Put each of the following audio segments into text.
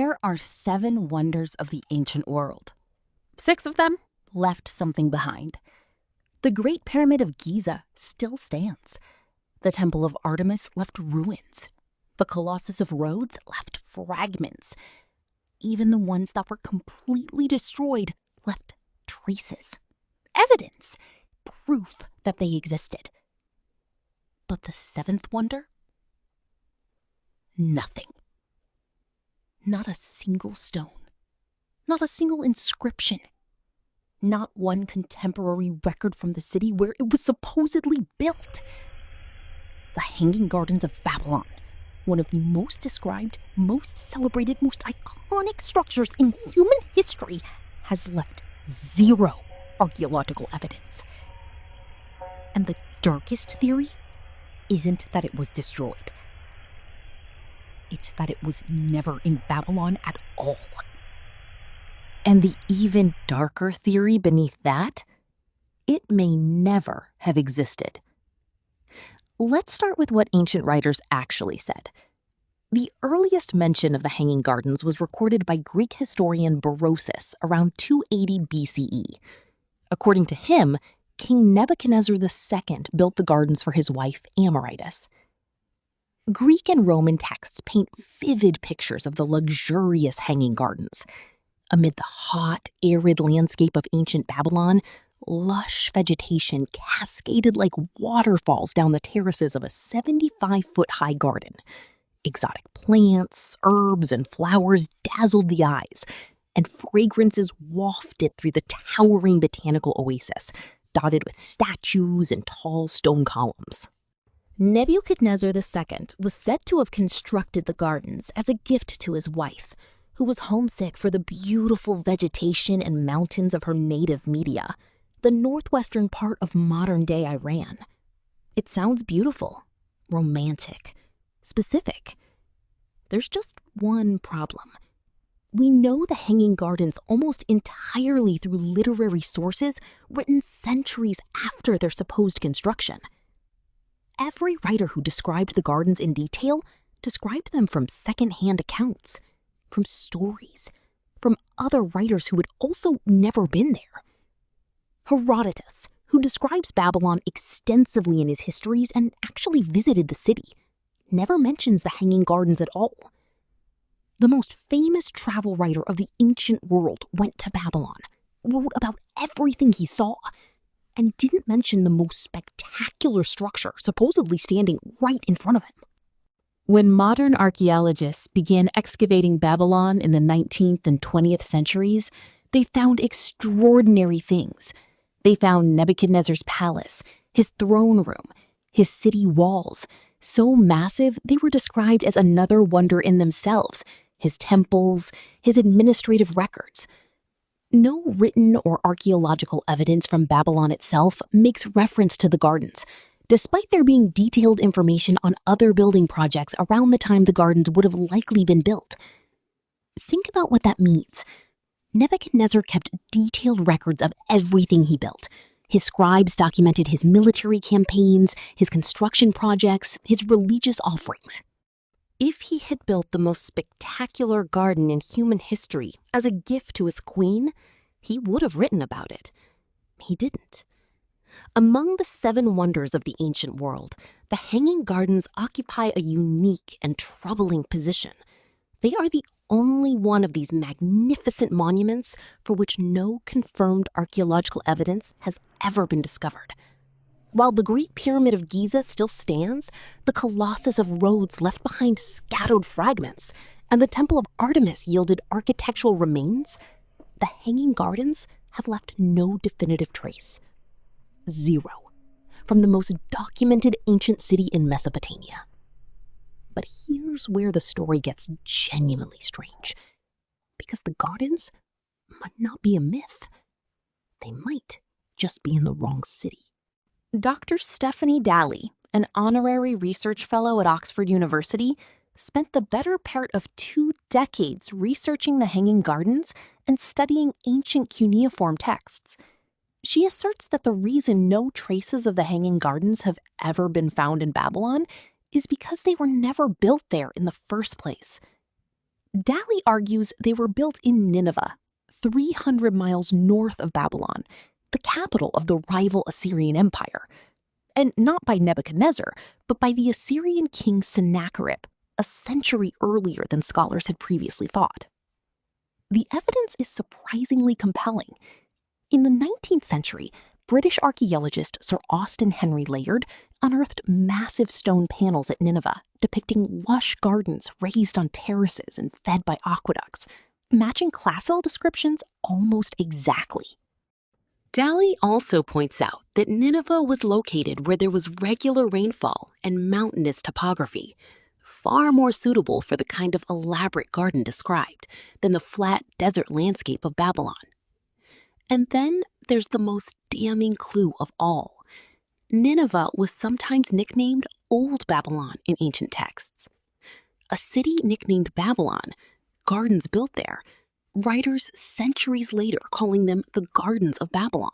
There are 7 wonders of the ancient world. 6 of them left something behind. The Great Pyramid of Giza still stands. The Temple of Artemis left ruins. The Colossus of Rhodes left fragments. Even the ones that were completely destroyed left traces, evidence, proof that they existed. But the 7th wonder? Nothing. Not a single stone. Not a single inscription. Not one contemporary record from the city where it was supposedly built. The Hanging Gardens of Babylon, one of the most described, most celebrated, most iconic structures in human history, has left 0 archaeological evidence. And the darkest theory isn't that it was destroyed. It's that it was never in Babylon at all. And the even darker theory beneath that, it may never have existed. Let's start with what ancient writers actually said. The earliest mention of the Hanging Gardens was recorded by Greek historian Berosus around 280 BCE. According to him, King Nebuchadnezzar II built the gardens for his wife Amoritus. Greek and Roman texts paint vivid pictures of the luxurious Hanging Gardens. Amid the hot, arid landscape of ancient Babylon, lush vegetation cascaded like waterfalls down the terraces of a 75-foot-high garden. Exotic plants, herbs, and flowers dazzled the eyes, and fragrances wafted through the towering botanical oasis, dotted with statues and tall stone columns. Nebuchadnezzar II was said to have constructed the gardens as a gift to his wife, who was homesick for the beautiful vegetation and mountains of her native Media, the northwestern part of modern-day Iran. It sounds beautiful, romantic, specific. There's just one problem. We know the Hanging Gardens almost entirely through literary sources written centuries after their supposed construction. Every writer who described the gardens in detail described them from second-hand accounts, from stories, from other writers who had also never been there. Herodotus, who describes Babylon extensively in his histories and actually visited the city, never mentions the Hanging Gardens at all. The most famous travel writer of the ancient world went to Babylon, wrote about everything he saw, and didn't mention the most spectacular structure supposedly standing right in front of him. When modern archaeologists began excavating Babylon in the 19th and 20th centuries, they found extraordinary things. They found Nebuchadnezzar's palace, his throne room, his city walls, so massive they were described as another wonder in themselves, his temples, his administrative records. No written or archaeological evidence from Babylon itself makes reference to the gardens, despite there being detailed information on other building projects around the time the gardens would have likely been built. Think about what that means. Nebuchadnezzar kept detailed records of everything he built. His scribes documented his military campaigns, his construction projects, his religious offerings. If he had built the most spectacular garden in human history as a gift to his queen, he would have written about it. He didn't. Among the 7 wonders of the ancient world, the Hanging Gardens occupy a unique and troubling position. They are the only one of these magnificent monuments for which no confirmed archaeological evidence has ever been discovered. While the Great Pyramid of Giza still stands, the Colossus of Rhodes left behind scattered fragments, and the Temple of Artemis yielded architectural remains, the Hanging Gardens have left no definitive trace. 0. From the most documented ancient city in Mesopotamia. But here's where the story gets genuinely strange. Because the gardens might not be a myth. They might just be in the wrong city. Dr. Stephanie Daly, an honorary research fellow at Oxford University, spent the better part of 2 decades researching the Hanging Gardens and studying ancient cuneiform texts. She asserts that the reason no traces of the Hanging Gardens have ever been found in Babylon is because they were never built there in the first place. Daly argues they were built in Nineveh, 300 miles north of Babylon, the capital of the rival Assyrian Empire. And not by Nebuchadnezzar, but by the Assyrian king Sennacherib, a century earlier than scholars had previously thought. The evidence is surprisingly compelling. In the 19th century, British archaeologist Sir Austen Henry Layard unearthed massive stone panels at Nineveh depicting lush gardens raised on terraces and fed by aqueducts, matching classical descriptions almost exactly. Daly also points out that Nineveh was located where there was regular rainfall and mountainous topography, far more suitable for the kind of elaborate garden described than the flat desert landscape of Babylon. And then there's the most damning clue of all. Nineveh was sometimes nicknamed Old Babylon in ancient texts. A city nicknamed Babylon, gardens built there, writers centuries later calling them the Gardens of Babylon.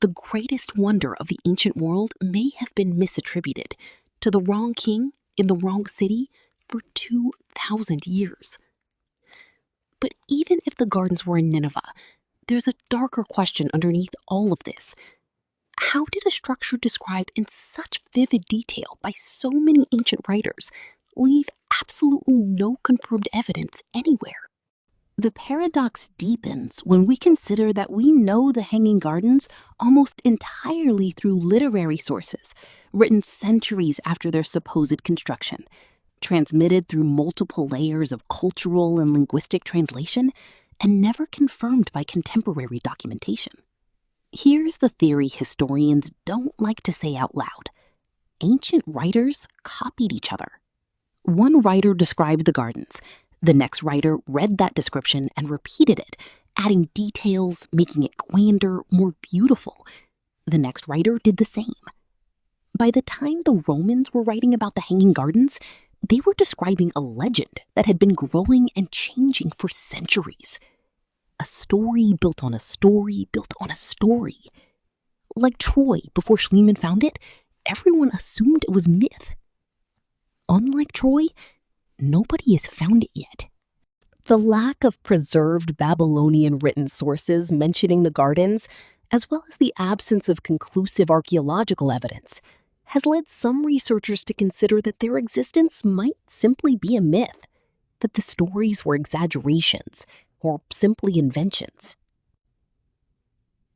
The greatest wonder of the ancient world may have been misattributed to the wrong king in the wrong city for 2,000 years. But even if the gardens were in Nineveh, there's a darker question underneath all of this. How did a structure described in such vivid detail by so many ancient writers leave absolutely no confirmed evidence anywhere? The paradox deepens when we consider that we know the Hanging Gardens almost entirely through literary sources, written centuries after their supposed construction, transmitted through multiple layers of cultural and linguistic translation, and never confirmed by contemporary documentation. Here's the theory historians don't like to say out loud. Ancient writers copied each other. One writer described the gardens. The next writer read that description and repeated it, adding details, making it grander, more beautiful. The next writer did the same. By the time the Romans were writing about the Hanging Gardens, they were describing a legend that had been growing and changing for centuries. A story built on a story built on a story. Like Troy before Schliemann found it, everyone assumed it was myth. Unlike Troy, nobody has found it yet. The lack of preserved Babylonian written sources mentioning the gardens, as well as the absence of conclusive archaeological evidence, has led some researchers to consider that their existence might simply be a myth, that the stories were exaggerations or simply inventions.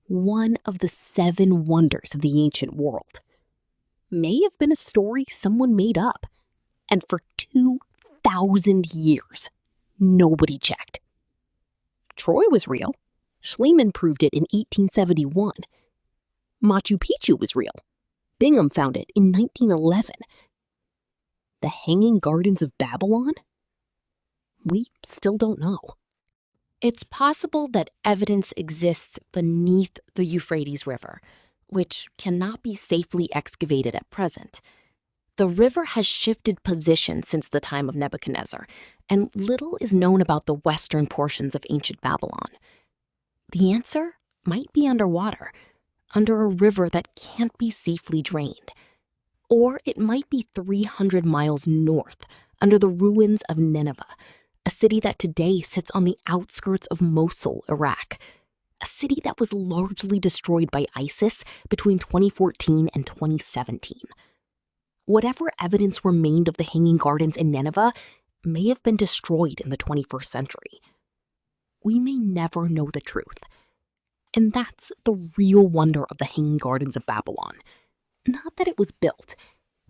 One of the 7 wonders of the ancient world may have been a story someone made up, and for 2,000 years, nobody checked. Troy was real. Schliemann proved it in 1871. Machu Picchu was real. Bingham found it in 1911. The Hanging Gardens of Babylon? We still don't know. It's possible that evidence exists beneath the Euphrates River, which cannot be safely excavated at present. The river has shifted position since the time of Nebuchadnezzar, and little is known about the western portions of ancient Babylon. The answer might be underwater, under a river that can't be safely drained. Or it might be 300 miles north, under the ruins of Nineveh, a city that today sits on the outskirts of Mosul, Iraq, a city that was largely destroyed by ISIS between 2014 and 2017. Whatever evidence remained of the Hanging Gardens in Nineveh may have been destroyed in the 21st century. We may never know the truth. And that's the real wonder of the Hanging Gardens of Babylon. Not that it was built,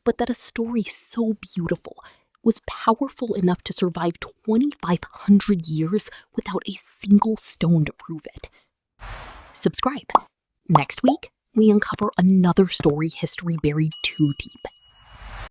but that a story so beautiful was powerful enough to survive 2,500 years without a single stone to prove it. Subscribe. Next week, we uncover another story history buried too deep.